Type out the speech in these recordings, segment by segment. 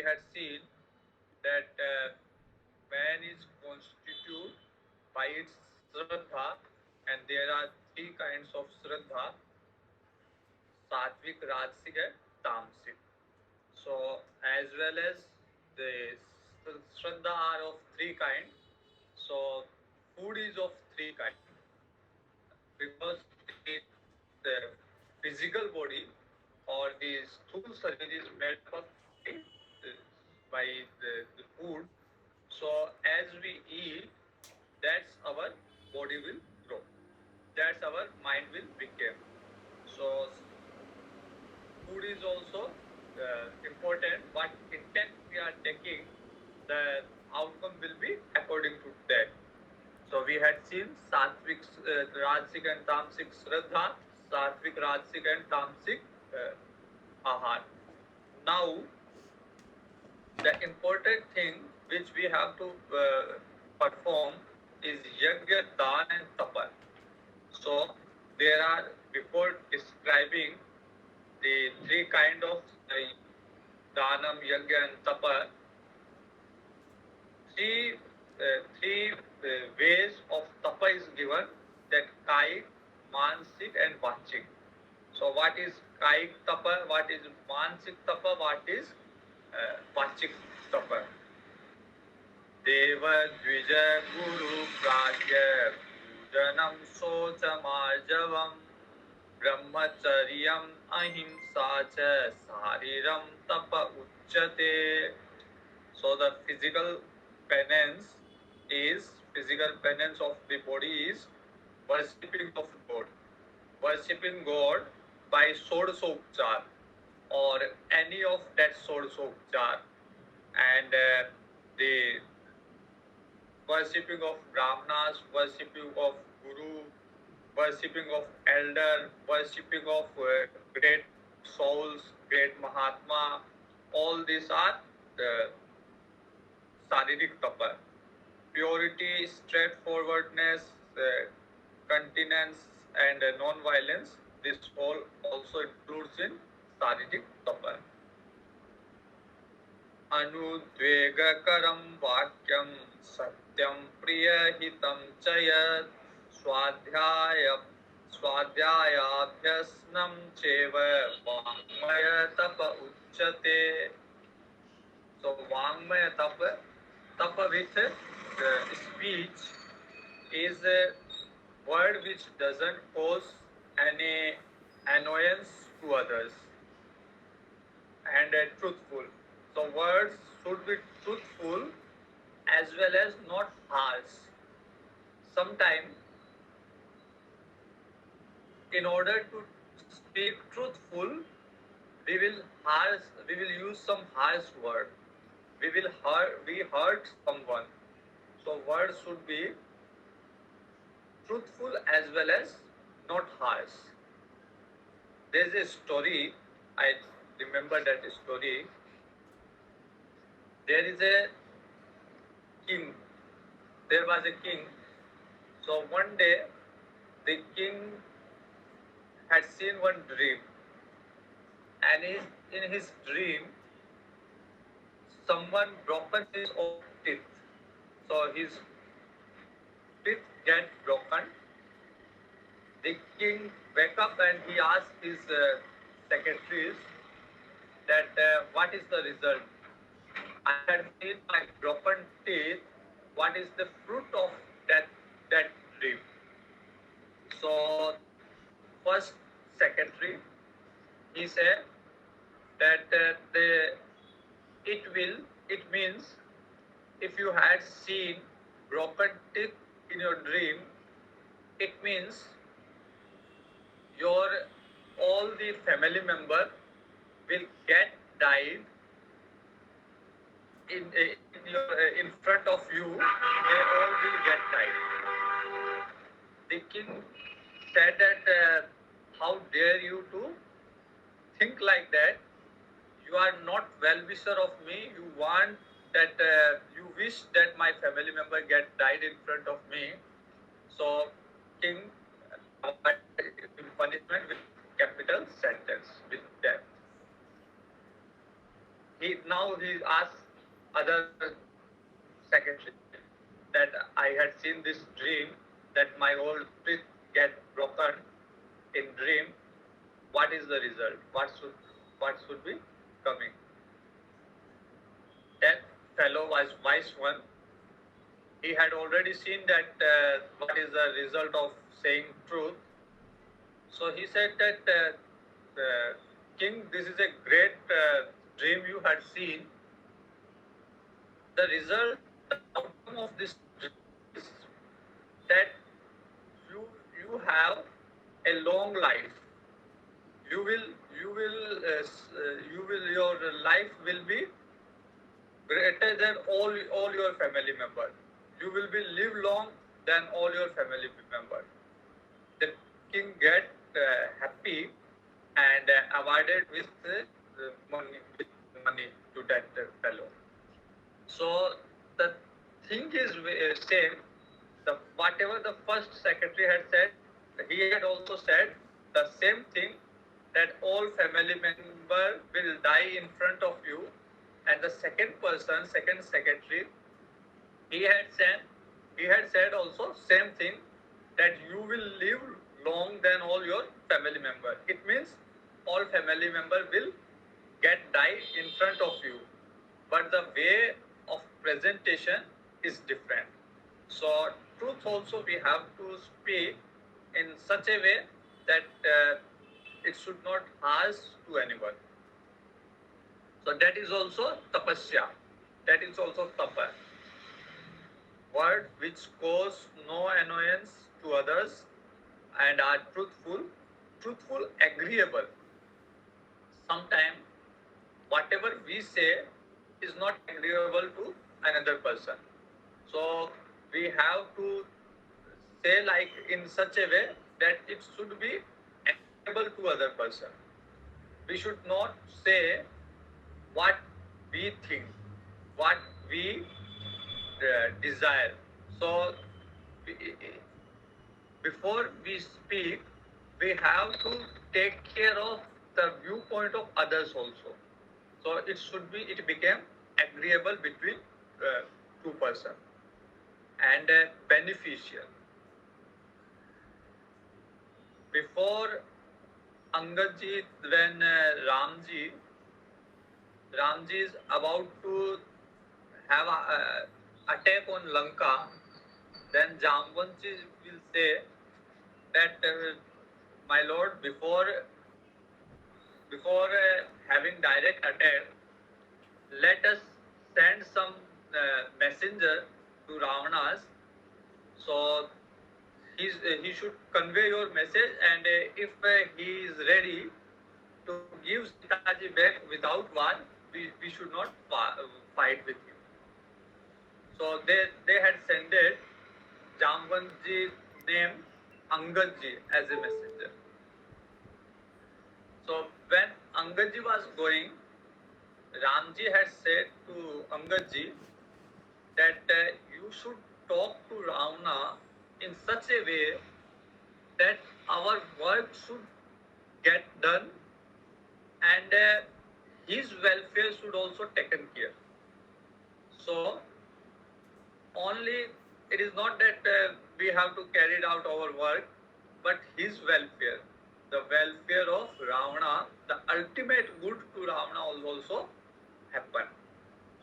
had seen that man is constituted by its Sraddha, and there are three kinds of Sraddha: Sattvic, Rajasic, and Tamasic. So, as well as the Shraddha are of three kinds. So, food is of three kinds because the physical body or the stool sharir is made up of by the food. So, as we eat, that's our body will grow. That's our mind will become. So, food is also important. What intent we are taking, the outcome will be according to that. So we had seen Sattvic, Rajasic and Tamasic Shraddha, Sattvic, Rajasic and Tamasic Ahar. Now, the important thing which we have to perform is Yajna, Dan and Tapa. So there are, before describing the three kind of Danam, Yajna and Tapa, three ways of tapa is given, that kaik, mansik and vachik. So what is kaik tapa, what is mansik tapa, what is vachik tapa? Deva dvija guru pragya pujanam sochamarjavam brahmacharyam ahimsa cha sariram tapa uchyate. So the physical penance of the body is worshipping of God. Worshipping God by Sodasopchar or any of that Sodasopchar, and the worshipping of Brahmanas, worshipping of Guru, worshipping of elder, worshipping of great souls, great Mahatma. All these are the Saririk Tapa. Purity, straightforwardness, continence, and non-violence. This all also includes in Saririk Tapa. Anudvegakaram vakyam satyam priyahitam chayat swadhyayabhyasnam cheva vangmaya tapa uchyate. So vangmaya tapa with speech is a word which doesn't cause any annoyance to others and truthful. So words should be truthful as well as not harsh. Sometimes, in order to speak truthful, we will use some harsh word. We hurt someone. So words should be truthful as well as not harsh. There is a story, I remember that story. There was a king. So one day, the king had seen one dream, and in his dream, someone broken his own teeth. So his teeth get broken. The king wake up and he asked his secretaries that what is the result? I had seen my broken teeth. What is the fruit of that dream? So first secretary, he said that it means if you had seen broken teeth in your dream, it means all the family member will get died in front of you. They all will get died. The king said that how dare you to think like that? You are not well-wisher of me. You want that you wish that my family member get died in front of me. So king punishment with capital sentence, with death. he asks other secretary that I had seen this dream that my whole teeth get broken in dream. What is the result? What should be coming? That fellow was wise one. He had already seen that what is the result of saying truth. So he said that king, this is a great dream you had seen. The result, the outcome of this dream is that you you have a long life. You will you will you will your life will be greater than all your family members. You will be live long than all your family members. The king get happy and awarded with money to that fellow. So the thing is same. The whatever the first secretary had said, he had also said the same thing, that all family member will die in front of you, and the second person, second secretary, he had said also same thing, that you will live long than all your family member. It means all family member will get die in front of you, but the way of presentation is different. So truth also we have to speak in such a way that it should not harsh to anyone. So that is also tapasya. That is also tapa. Word which cause no annoyance to others and are truthful, agreeable. Sometimes whatever we say is not agreeable to another person. So we have to say like in such a way that it should be agreeable to other person. We should not say what we think, what we desire. So before we speak, we have to take care of the viewpoint of others also. So it became agreeable between two persons and beneficial. Before Angad when Ramji is about to have a attack on Lanka, then Jambanji will say that my lord, before having direct attack, let us send some messenger to Ravana's. So he should convey your message, and if he is ready to give Sitaji back without war, we should not fight with him. So they had sent Jambanji named Angadji as a messenger. So when Angadji was going, Ramji had said to Angadji that you should talk to Ravana in such a way that our work should get done and his welfare should also taken care. So only it is not that we have to carry out our work, but his welfare, the welfare of Ravana, the ultimate good to Ravana will also happen.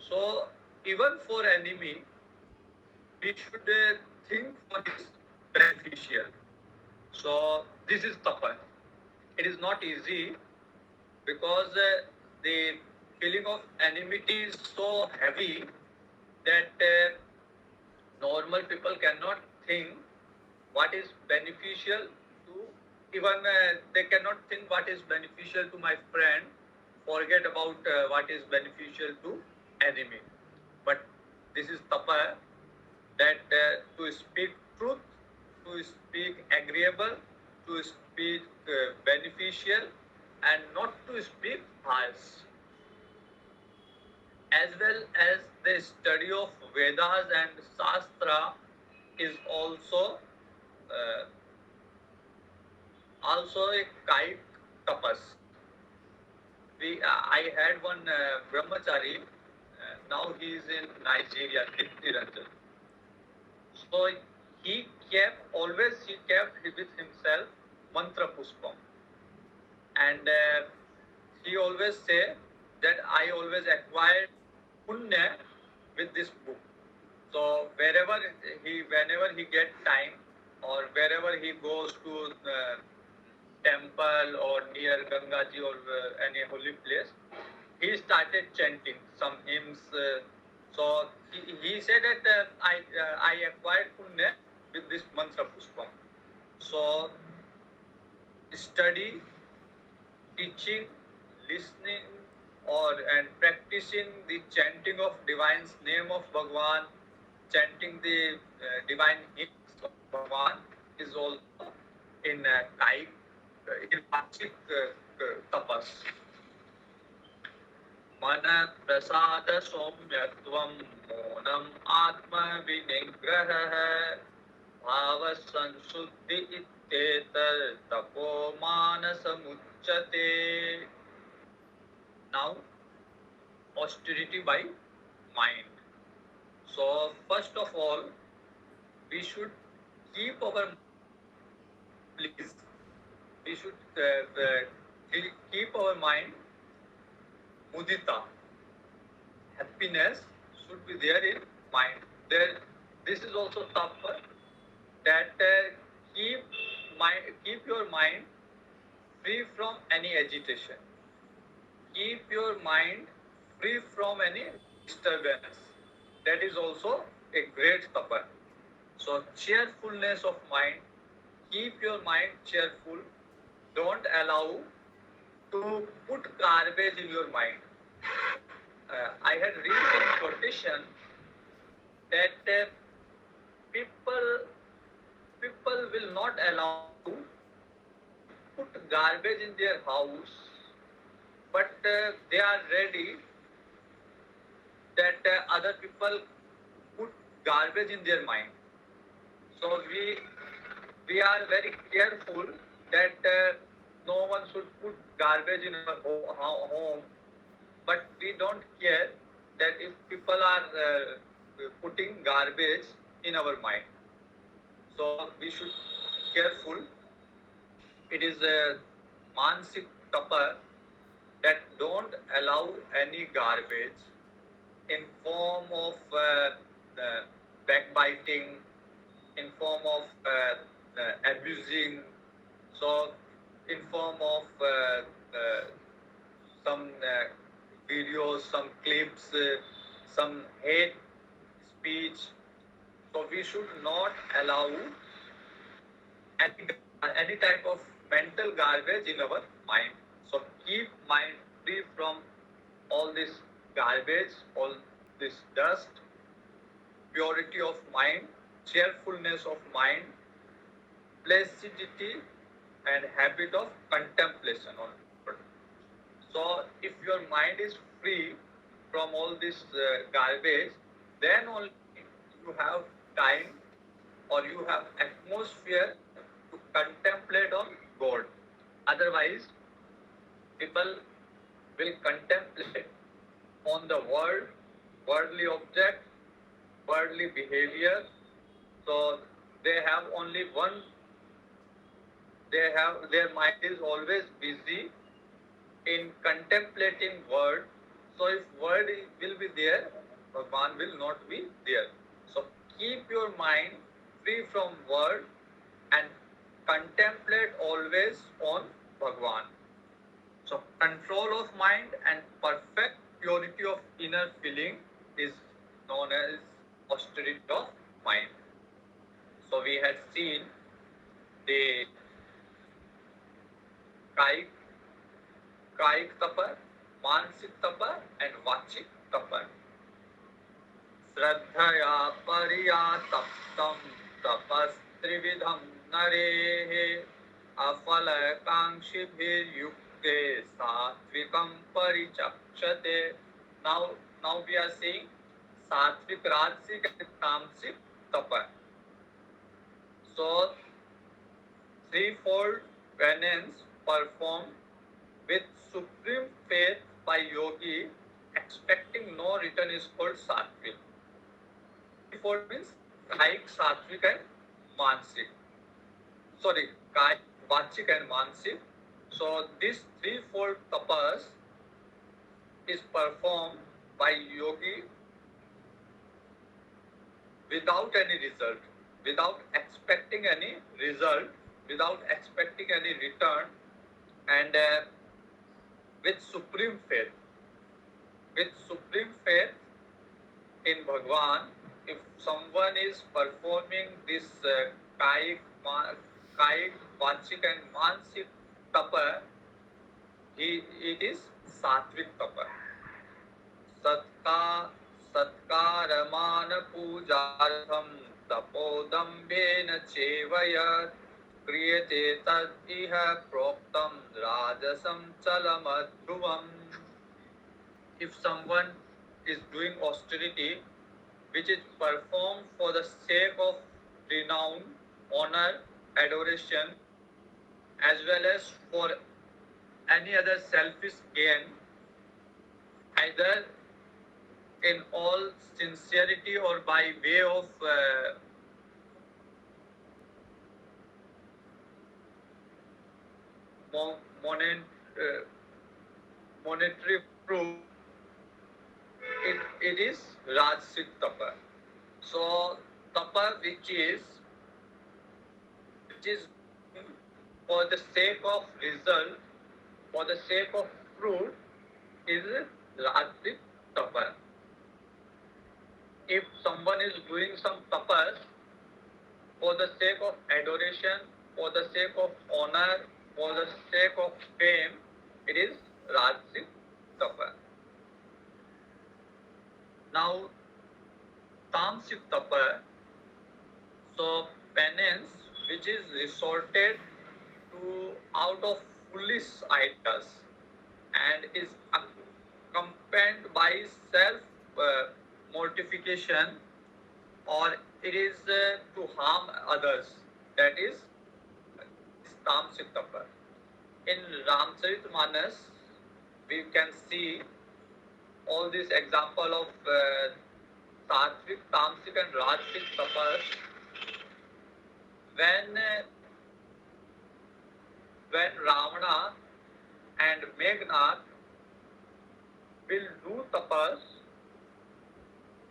So even for enemy, we should think for his beneficial. So this is tapa. It is not easy because the feeling of enmity is so heavy that normal people cannot think what is beneficial to, even they cannot think what is beneficial to my friend, forget about what is beneficial to enemy. But this is tapa, that to speak truth, to speak agreeable, to speak beneficial, and not to speak harsh. As well as the study of Vedas and Shastra is uh, also a kite tapas. I had one brahmachari. Now he is in Nigeria, Niranjan. So he kept with himself mantra pushpam, and he always say that I always acquired punya with this book. So whenever he get time, or wherever he goes to temple or near Gangaji or any holy place, he started chanting some hymns. So he said that I acquired punya with this mantra pushpam. So study, teaching, listening, and practicing the chanting of divine's name of Bhagwan, chanting the divine hymns of Bhagwan is also in in Vachik tapas. Mana prasada somyatvam monam atma vinigrah bhava sansuddhi ittetar tapo manasamucchate. Now, austerity by mind. So, first of all, we should keep our please. We should keep our mind mudita. Happiness should be there in mind. This is also tougher. That keep your mind free from any agitation. Keep your mind free from any disturbance. That is also a great tapa. So cheerfulness of mind. Keep your mind cheerful. Don't allow to put garbage in your mind. I had read in quotation that people will not allow to put garbage in their house, but they are ready that other people put garbage in their mind. So we are very careful that no one should put garbage in our home, but we don't care that if people are putting garbage in our mind. So we should be careful. It is a Manasik tapa that don't allow any garbage in form of backbiting, in form of abusing, so in form of some videos, some clips, some hate speech. So we should not allow any type of mental garbage in our mind. So keep mind free from all this garbage, all this dust, purity of mind, cheerfulness of mind, placidity, and habit of contemplation on Lord. So if your mind is free from all this garbage, then only you have time or you have atmosphere to contemplate on God. Otherwise, people will contemplate on the world, worldly object, worldly behavior. So they have only one, their mind is always busy in contemplating word. So if word will be there, Bhagwan will not be there. So keep your mind free from word and contemplate always on Bhagwan. So control of mind and perfect purity of inner feeling is known as austerity of mind. So we had seen the कायिक तप, मानसिक तप and vachik tapa. श्रद्धया परिया तप्तं तपस्त्रिविधं नरेः अफलकांक्षिभिर्युक्ते सात्विकं परिचक्षते. Now we are seeing Sattvic, Rajasic and Tamasic tapa. So threefold penance performed with supreme faith by yogi, expecting no return is called Sattvic. Threefold means Kaik, Sattvic and Mansic. Sorry, Kaik, Vachik and Mansic. So this threefold tapas is performed by yogi without any result, without expecting any result, without expecting any return, and with supreme faith. With supreme faith in Bhagwan, if someone is performing this Kaik, Vachik and Mansic tapa, it is Sattvic tapa. सत्कारमान पूजार्थम तपोदम्बेन चेवयत् क्रियते तद्इह प्रोक्तम राजसं चलमध्रुवम्. If someone is doing austerity which is performed for the sake of renown, honor, adoration, as well as for any other selfish gain, either in all sincerity or by way of monetary proof, it is Rajasic tapa. So tapa which is for the sake of result, for the sake of fruit, is Rajasic tapa. If someone is doing some tapas for the sake of adoration, for the sake of honor, for the sake of fame, it is Rajasic tapa. Now, Tamasic tapa, so penance which is resorted to out of foolish ideas and is accompanied by self mortification, or it is to harm others, that is Tamasic tapa. In Ramcharitmanas, we can see all these example of Sattvic, Tamasic and Rajasic tapas. When Ravana and Meghnad will do tapas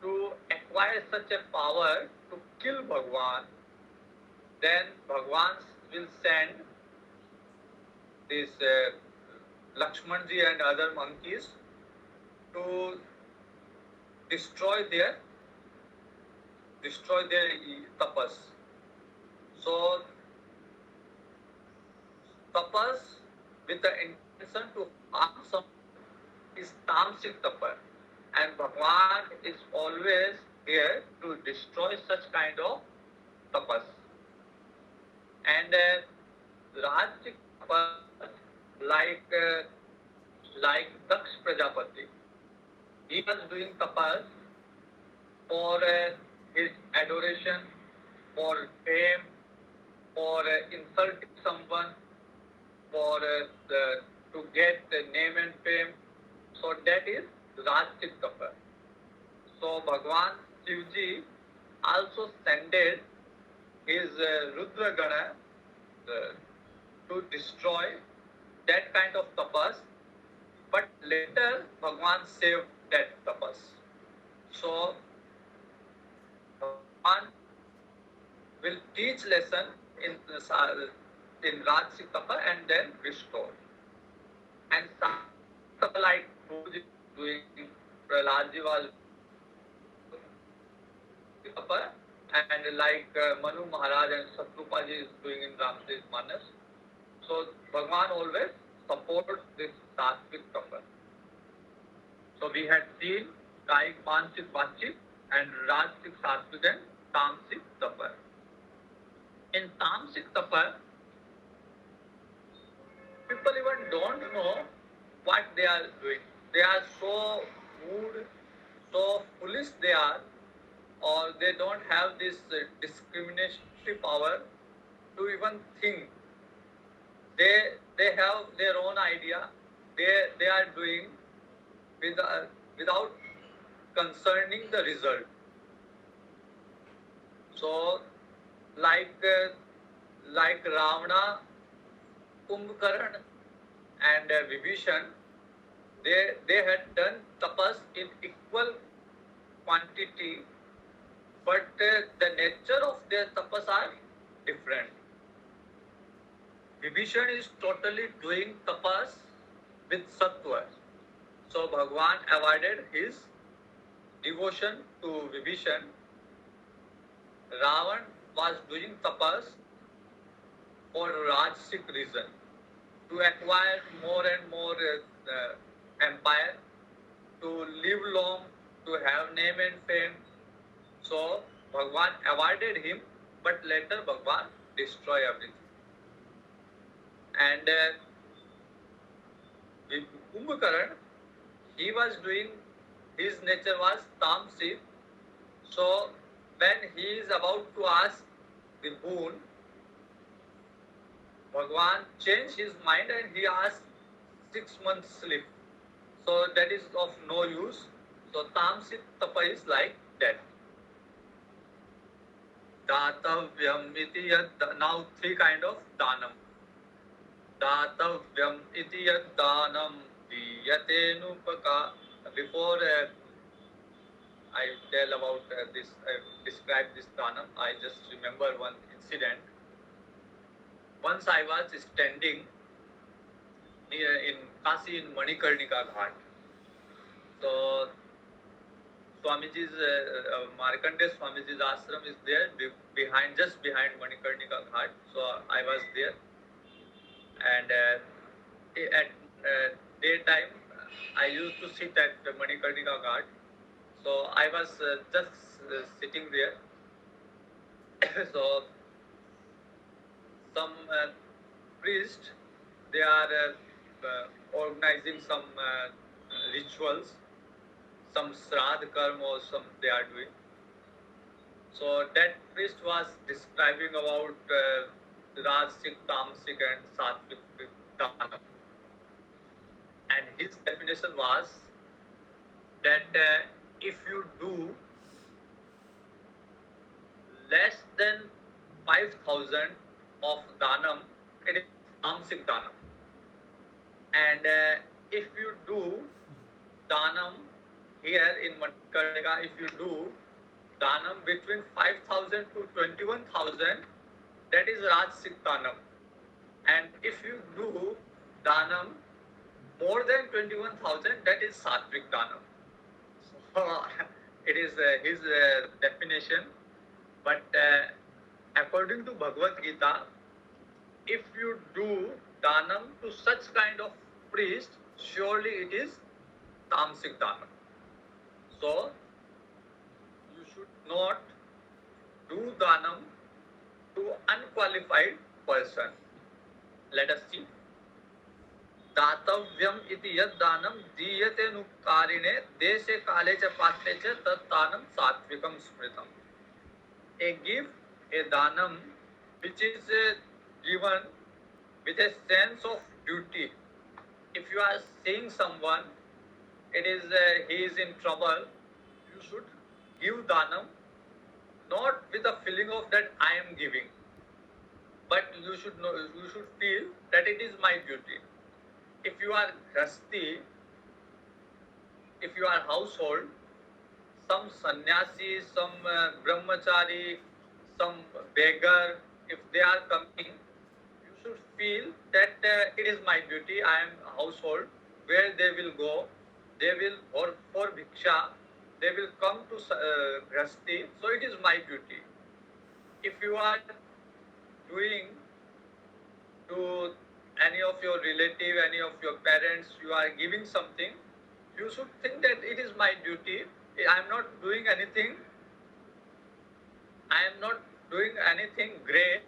to acquire such a power to kill Bhagwan, then Bhagwan will send these Lakshmanji and other monkeys to destroy their tapas. So tapas with the intention to harm some is Tamasic tapa, and Bhagwan is always here to destroy such kind of tapas. And Rajasic tapas, like Daksh Prajapati, he was doing tapas for his adoration, for fame, for insulting someone, for to get name and fame. So that is Rajasic tapa. So Bhagwan Shivji also sended his Rudra Gana to destroy that kind of tapas, but later Bhagwan saved that tapas. So Bhagwan will teach lesson in Rajasic tapa and then restore. And tapa like Guruji doing, Prahaladji was tapa, and like Manu Maharaj and Satrupaji is doing in Ramcharitmanas. So Bhagwan always supports this Sattvic tapa. So we had seen Kaik, Mansic, Vachik and Rajasic, Sattvic and Tamasic tapa. In Tamasic tapa, people even don't know what they are doing. They are so rude, so foolish they are, or they don't have this discriminatory power to even think. They have their own idea. they are doing without concerning the result. So, like like Ravana, Kumbhakaran, and Vibhishan, they had done tapas in equal quantity, but the nature of their tapas are different. Vibhishan is totally doing tapas with sattva. So Bhagwan awarded his devotion to Vibhishan. Ravan was doing tapas for Rajasic reason, to acquire more and more empire, to live long, to have name and fame. So Bhagwan awarded him, but later Bhagwan destroyed everything. And with Kumbhakaran, he was doing, his nature was Tamasic. So when he is about to ask the boon, Bhagwan changed his mind and he asked 6 months sleep. So that is of no use. So Tamasic tapa is like that. Datavyam iti yad, now three kind of danam. Datavyam iti yad danam diyate nupaka. Before I tell about this, describe this danam, I just remember one incident. Once I was standing in Kasi in Manikarnika Ghat. So Swamiji's Markandeya Swamiji's ashram is there behind, just behind Manikarnika Ghat. So I was there, and at daytime I used to sit at Manikarnika Ghat. So I was just sitting there. So some priest, they are organizing some rituals, some Sraddha karma or some they are doing. So that priest was describing about Rajasic, Tamasic and Sattvic dana. And his definition was that if you do less than 5,000 of danam, it is Tamasic danam. And if you do danam here in Manikarnika, if you do danam between 5,000 to 21,000, that is Rajasic danam. And if you do danam more than 21,000, that is Sattvic danam. So it is his definition. But according to Bhagavad Gita, if you do danam to such kind of priest, surely it is Tamasic danam. So you should not do danam to unqualified person. Let us see. दातव्यम इति यद दानम दीयते नुकारिणे देशे काले च पात्रे च तत् दानम सात्विकम स्मृतम. A gift, a danam, which is given with a sense of duty. If you are seeing someone, it is he is in trouble, you should give danam, not with a feeling of that I am giving, but you should know, you should feel that it is my duty. If you are grasti, if you are household, some sannyasi, some brahmachari, some beggar, if they are coming, you should feel that it is my duty. I am household. Where they will go, they will for bhiksha, they will come to grasti. So it is my duty. If you are doing to any of your relative, any of your parents, you are giving something, you should think that it is my duty. I am not doing anything. I am not doing anything great.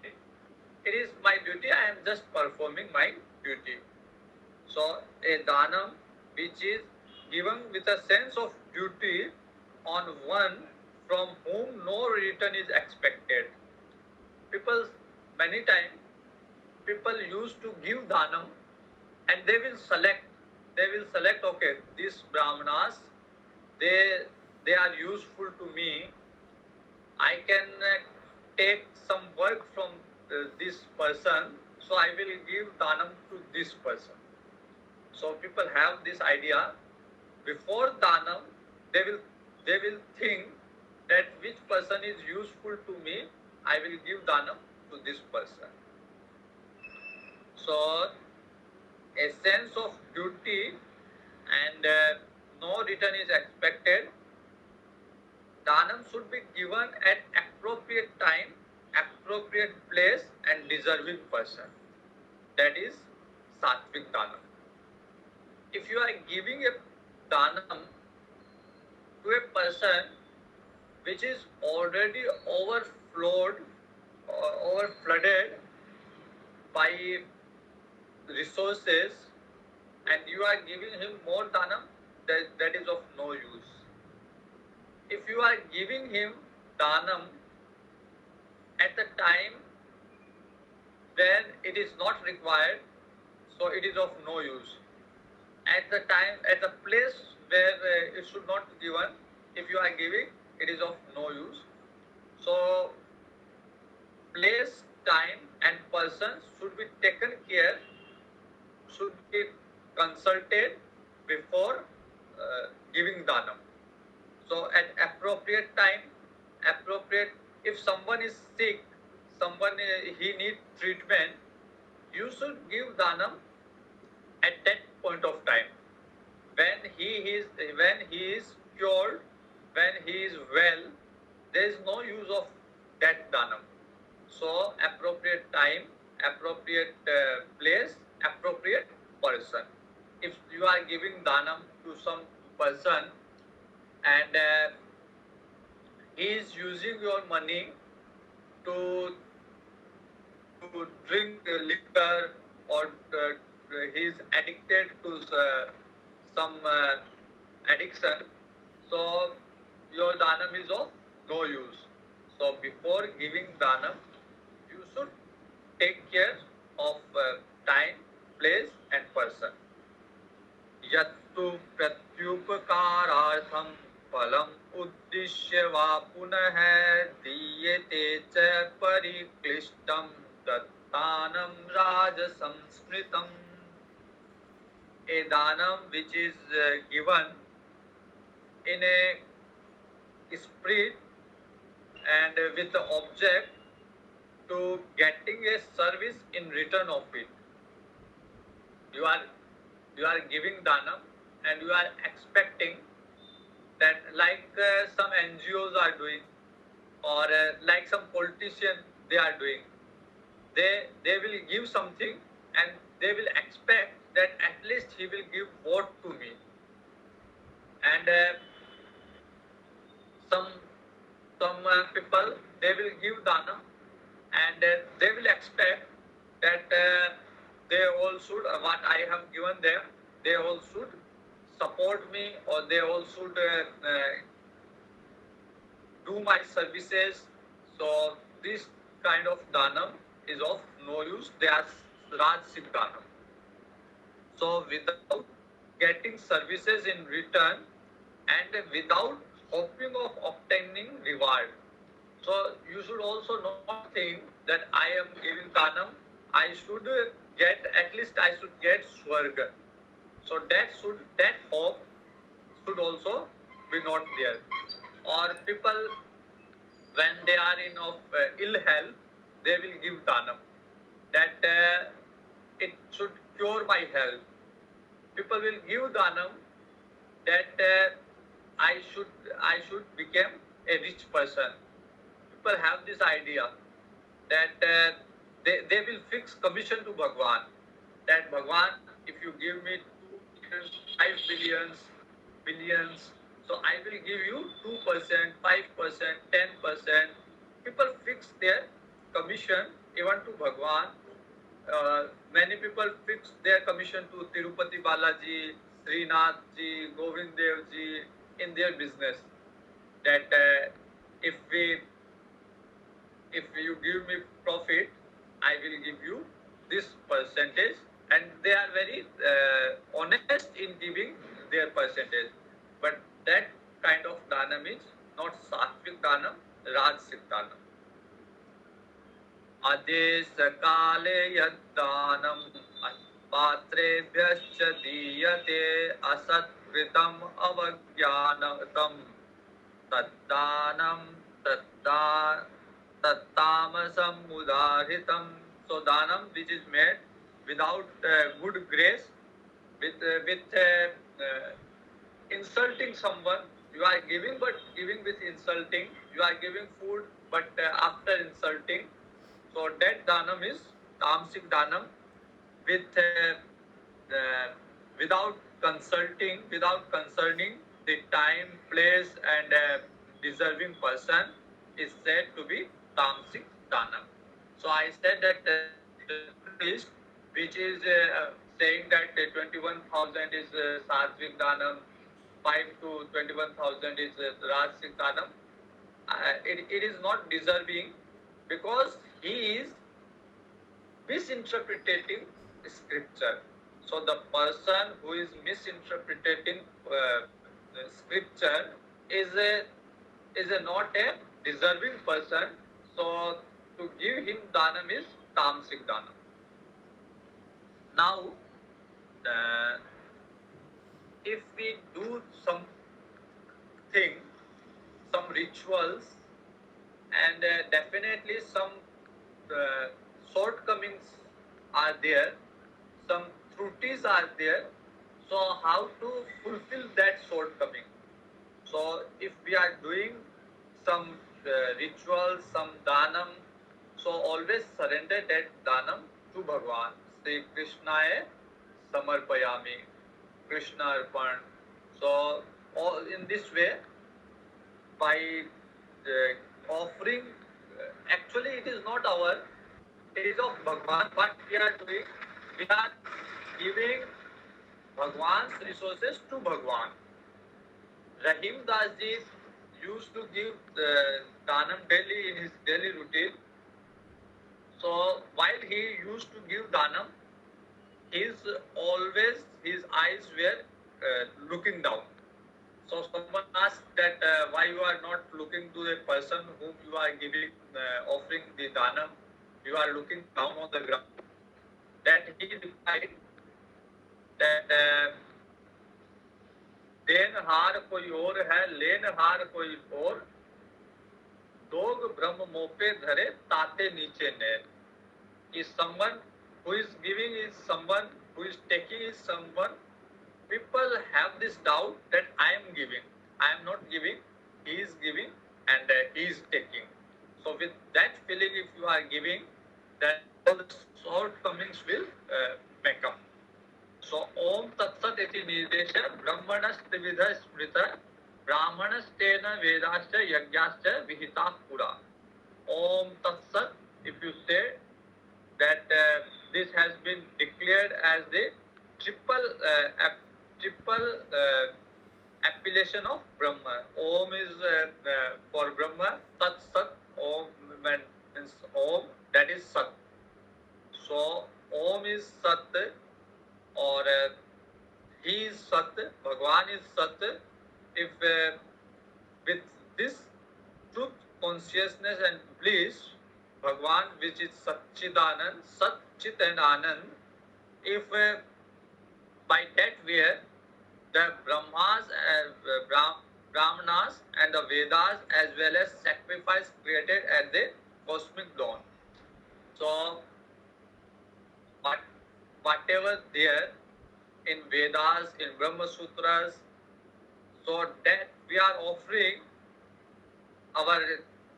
It is my duty. I am just performing my duty. So a danam which is given with a sense of duty on one from whom no return is expected. People, many times, people used to give danam and they will select they will select, okay, these brahmanas, they are useful to me. I can take some work from this person, so I will give danam to this person. So people have this idea. Before danam, they will think that which person is useful to me, I will give danam to this person. So a sense of duty and no return is expected. Danam should be given at appropriate time, appropriate place and deserving person. That is Sattvic Danam. If you are giving a Danam to a person which is already overflowed or overflooded by resources, and you are giving him more Danam, that is of no use. If you are giving him Danam at the time when it is not required, so it is of no use. At the time, at the place where it should not be given, if you are giving, it is of no use. So place, time and person should be taken care, should be consulted before giving danam. So at appropriate time, appropriate, if someone is sick, someone he needs treatment, you should give danam at that point of time. When he is cured, when he is well, there is no use of that danam. So appropriate time, appropriate place, appropriate person. If you are giving danam to some person and he is using your money to drink liquor, or he is addicted to some addiction, so your danam is of no use. So before giving danam, you should take care of time, place and person. Yattu pratyupakarartham phalam uddishya va punah diyate cha pariklishtam dattanam rajasamsmritam. A danam which is given in a spirit and with the object to getting a service in return of it. You are giving danam and you are expecting that, like some NGOs are doing, or like some politician they are doing, they will give something and they will expect that at least he will give vote to me. And some people, they will give danam and they will expect that they all should, what I have given them, they all should support me, or they all should do my services. So this kind of danam is of no use. They are Rajasic danam. So without getting services in return and without hoping of obtaining reward. So you should also not think that I am giving danam, I should get, at least I should get swarga. So that hope should also be not there. Or people, when they are in of ill health, they will give danam, that it should cure my health. People will give danam that I should become a rich person. People have this idea that they will fix commission to Bhagwan. That Bhagwan, if you give me 5 billions, so I will give you 2%, 5%, 10%. People fix their commission even to Bhagwan. Many people fix their commission to Tirupati Balaji, Srinath ji, Govind Dev ji in their business. That if you give me profit, I will give you this percentage and they are very honest in giving their percentage. But that kind of dhanam is not sattvic dhanam, rajasic dhanam. Adesakale yaddanam patrebhyascha diyate asatkritam avajnanatam taddanam tadda tattamasam udaritam. So dhanam which is made without good grace, with insulting someone. You are giving, but giving with insulting. You are giving food, but after insulting. So that dhanam is tamasic dhanam, with without concerning the time, place, and deserving person, is said to be tamasic dhanam. So I said that list, which is saying that 21,000 is sattvic dhanam, 5 to 21,000 is rajasic dhanam. It is not deserving, because he is misinterpreting scripture. So the person who is misinterpreting the scripture is not a deserving person. So to give him dhanam is tamasic dhanam. Now, if we do something, some rituals, and definitely some shortcomings are there, some truties are there. So how to fulfill that shortcoming? So if we are doing some rituals, some dhanam, so always surrender that dhanam to Bhagwan. Sri Krishnaye samarpayami, Krishna arpan. So all in this way, by offering, actually it is not our, it is of Bhagwan. What we are doing, we are giving Bhagwan's resources to Bhagwan. Rahim Das ji used to give dhanam daily in his daily routine. So while he used to give dhanam, his eyes were looking down. So someone asked that why you are not looking to the person whom you are giving, offering the dhanam, you are looking down on the ground. That he replied that देनहार कोई और है, लेनहार कोई और, दोग ब्रह्म मोपे धरे ताते नीचे नेर. Is someone who is giving is someone who is taking is someone. People have this doubt that I am giving, I am not giving, he is giving, and he is taking. So with that feeling, if you are giving, then all the shortcomings will make up. So Om Tat Sat iti nirdesha brahmanas trividha smrita brahmanastena vedascha yagyascha vihita pura. Om Tat Sat, if you say that this has been declared as the triple appellation of Brahma. Om is for Brahma, Tat Sat. Om means Om, that is Sat. So Om is Sat, or he is Sat, Bhagwan is Sat. If with this truth, consciousness and bliss, Bhagwan, which is Satchidanand, Sat, Chit and Anand, if by that way the Brahmas, Brahmanas and the Vedas, as well as sacrifice created at the cosmic dawn. So whatever there in Vedas, in Brahma Sutras, so that we are offering our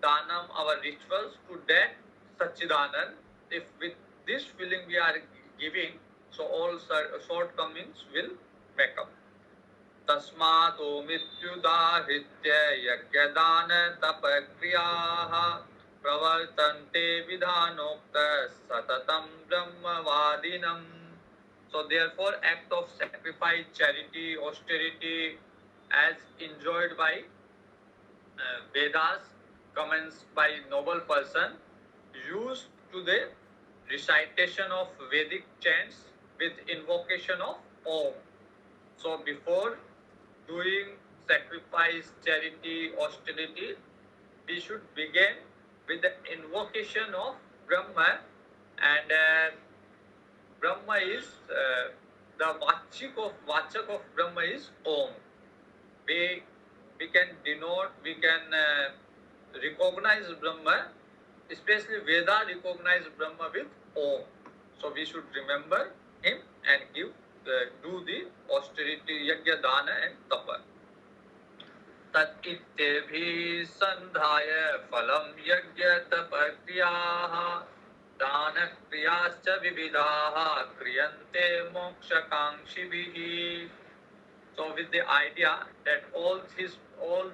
dhanam, our rituals to that Satchidanand. If with this feeling we are giving, so all shortcomings will make up. Tasmat omityudahitya yagyadana tapakriyaha pravartante vidhanokta satatam brahmavadinam. So therefore, act of sacrifice, charity, austerity, as enjoyed by Vedas, commenced by noble person, used to the recitation of Vedic chants, with invocation of Om. So before doing sacrifice, charity, austerity, we should begin with the invocation of Brahma, and Brahma is the Vachak of Brahma is Om. We we can denote, we can recognize Brahma, especially Veda recognize Brahma with Om. So we should remember him and do the austerity, yajna, dana and tapa. Tat ittebhi sandhaya phalam yajna tapa kriyaha dana kriyascha vividaha kriyante moksha kankshibhihi. So with the idea that all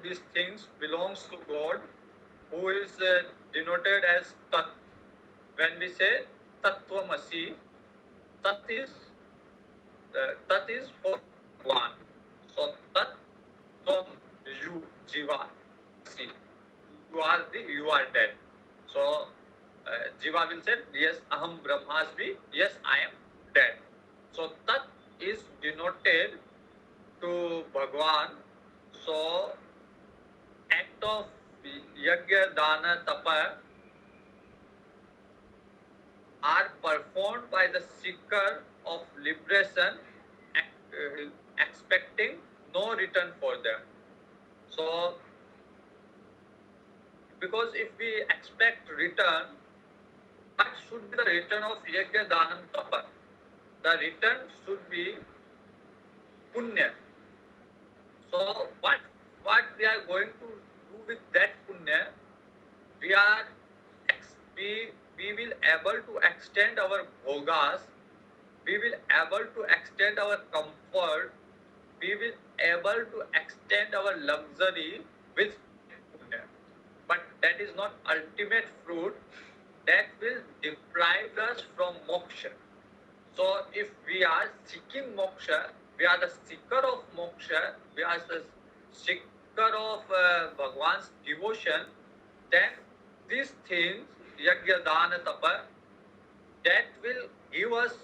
these things belongs to God, who is denoted as Tat. When we say Tattvamasi, Tat is for one. So Tat, Tvam, you, Jiva, see, you are dead. So Jiva will say, yes, Aham Brahmasmi, yes, I am dead. So Tat is denoted to Bhagwan. So act of yajna, dana, tapa are performed by the seeker of liberation, expecting no return for them. So because if we expect return, what should be the return of yajna, dana, tapa? The return should be punya. So what we are going to do with that punya? We will able to extend our bhogas, we will able to extend our comfort, we will able to extend our luxury with punya. But that is not ultimate fruit, that will deprive us from moksha. So if we are seeking moksha, we are the seeker of moksha, we are the seeker of Bhagwan's devotion, then these things, yajna, dana, tapa, that will give us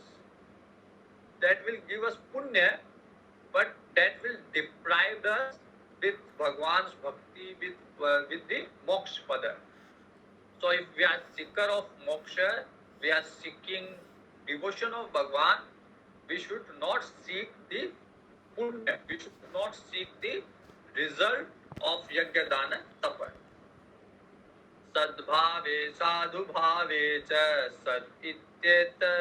punya, but that will deprive us with Bhagwan's bhakti, with the moksha pada. So if we are seeker of moksha, we are seeking devotion of Bhagwan, we should not seek the punya, we should not seek the result of yajna, dana, tapa. Sadbhave sadhubhave cha sad ityeta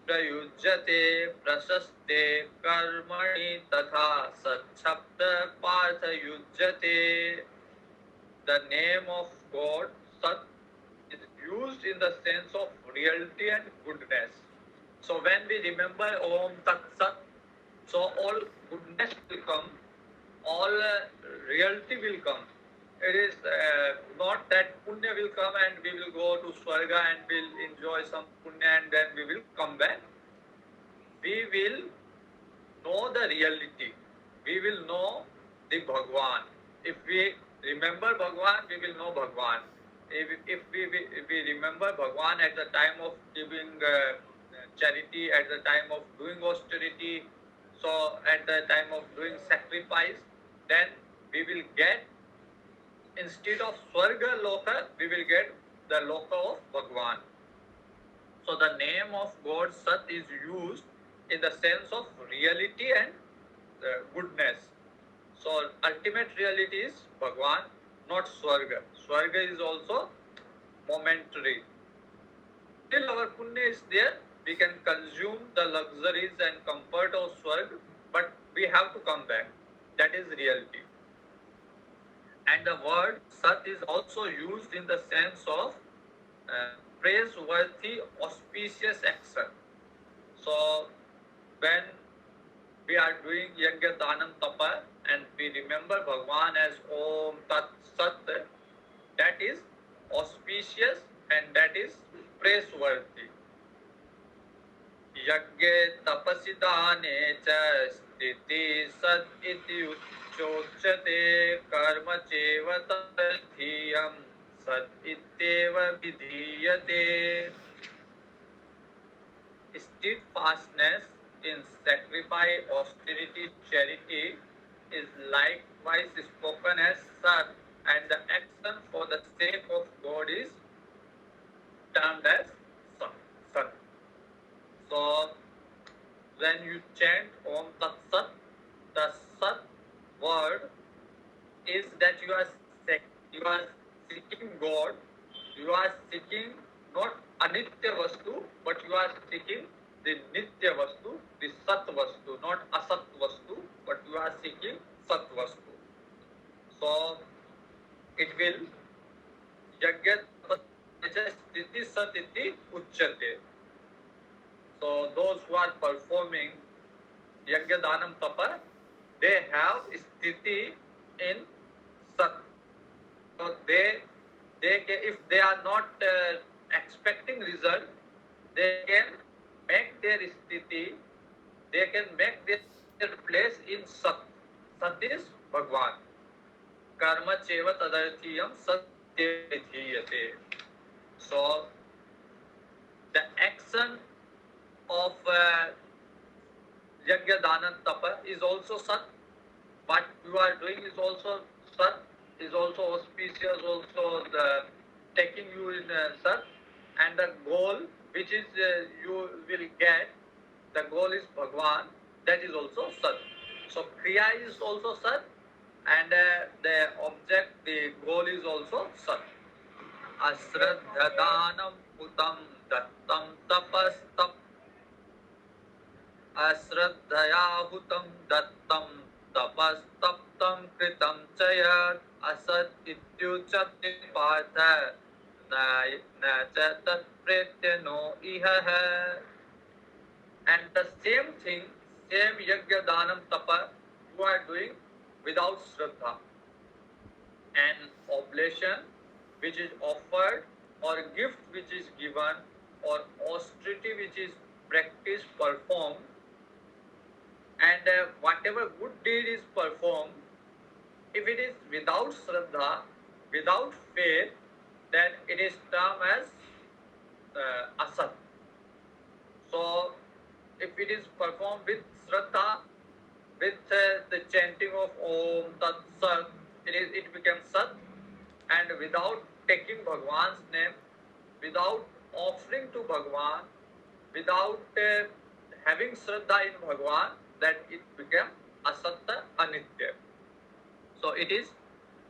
prayujyate prasaste karmani tatha satchapta partha yujyate. The name of God, Sat, is used in the sense of reality and goodness. So when we remember Om Tat Sat, so all goodness will come, all reality will come. It is not that punya will come and we will go to Swarga and will enjoy some punya and then we will come back. We will know the reality. We will know the Bhagwan. If we remember Bhagwan, we will know Bhagwan. If we remember Bhagwan at the time of giving charity, at the time of doing austerity, so at the time of doing sacrifice, then we will get, instead of Swarga Loka, we will get the Loka of Bhagwan. So the name of God Sat is used in the sense of reality and goodness. So ultimate reality is Bhagwan, not Swarga. Swarga is also momentary. Till our punya is there, we can consume the luxuries and comfort of Swarga, but we have to come back. That is reality. And the word Sat is also used in the sense of praiseworthy, auspicious action. So when we are doing yajna, danam, tapa, and we remember Bhagwan as Om Tat Sat, that is auspicious and that is praiseworthy. Yajna tapasi dane cha sthiti sat iti uchyochate karma cheva tadhiyam sat ityeva vidhiyate. steadfastness in sacrifice, austerity, charity is likewise spoken as Sat, and the action for the sake of God is termed as Sat. Sat. So when you chant Om Tat Sat, the Sat word is that you are seeking God, you are seeking not anitya vastu, but you are seeking the nitya vastu, the sat vastu, not asat vastu, but you are seeking sat vastu. So it will yajna sthiti satiti uchyate. So those who are performing yajna danam tapa, they have sthiti in sat. So if they are not expecting result, they can make their sthiti, they can make their place in Sat. Sat is Bhagwan. Karma cheva tadarthiyam satyadhiyate. So the action of yajna danan tapa is also Sat. What you are doing is also Sat, is also auspicious, also the taking you in Sat, and the goal which is you will get, the goal is Bhagwan, that is also Sat. So Kriya is also Sat, and the object, the goal is also Sat. Asraddhadanam utam dattam tapastap Asraddhayahutam dattam tapastaptam kritam chayat asat ityuchate partha na cha tat pretyano iha. And the same thing, same yajna danam tapa you are doing without shraddha. An oblation which is offered, or gift which is given, or austerity which is practiced, performed, and whatever good deed is performed, if it is without shraddha, without faith, then it is termed as asat. So if it is performed with shraddha, with the chanting of Om Tat Sat, it becomes Sat, and without taking Bhagwan's name, without offering to Bhagwan, without having Shraddha in Bhagwan, that it became Asatta Anitya. So it is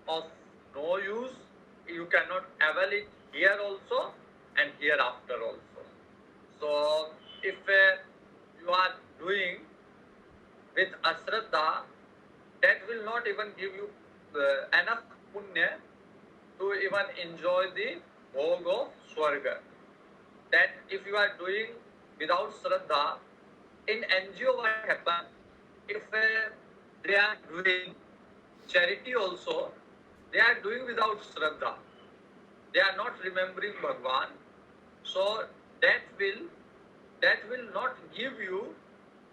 of no use. You cannot avail it here also and hereafter also. So if you are doing with Ashraddha, that will not even give you enough punya to even enjoy the bhog of Swarga. That if you are doing without Shraddha, in NGO what happens, if they are doing charity also, they are doing without Shraddha. They are not remembering Bhagwan. So that will not give you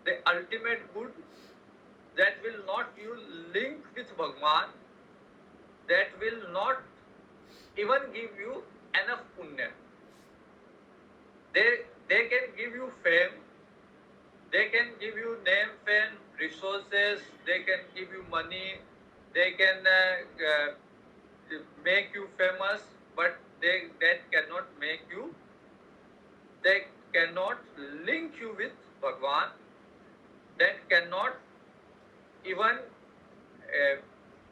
the ultimate good. That will not you link with Bhagwan. That will not even give you enough punya. They can give you fame, they can give you name, fame, resources, they can give you money, they can make you famous, but that cannot make you, they cannot link you with Bhagwan, that cannot even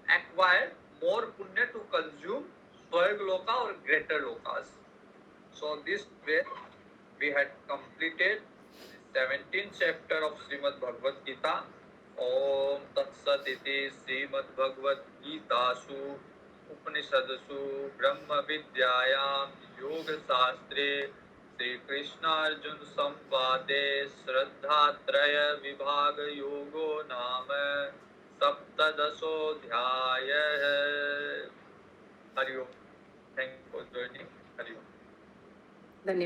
acquire more punya to consume Swarg Loka or greater Lokas. So this way we had completed the 17th chapter of Srimad Bhagavad Gita. Om Tat Sat iti Srimad Bhagavad Gita Su Upanishadasu Brahma Vidyayam Yoga Shastre Shri Krishna Arjun Samvade Sraddhatraya-Vibhaga Yoga Nama Saptadasodhyaya. Hari Om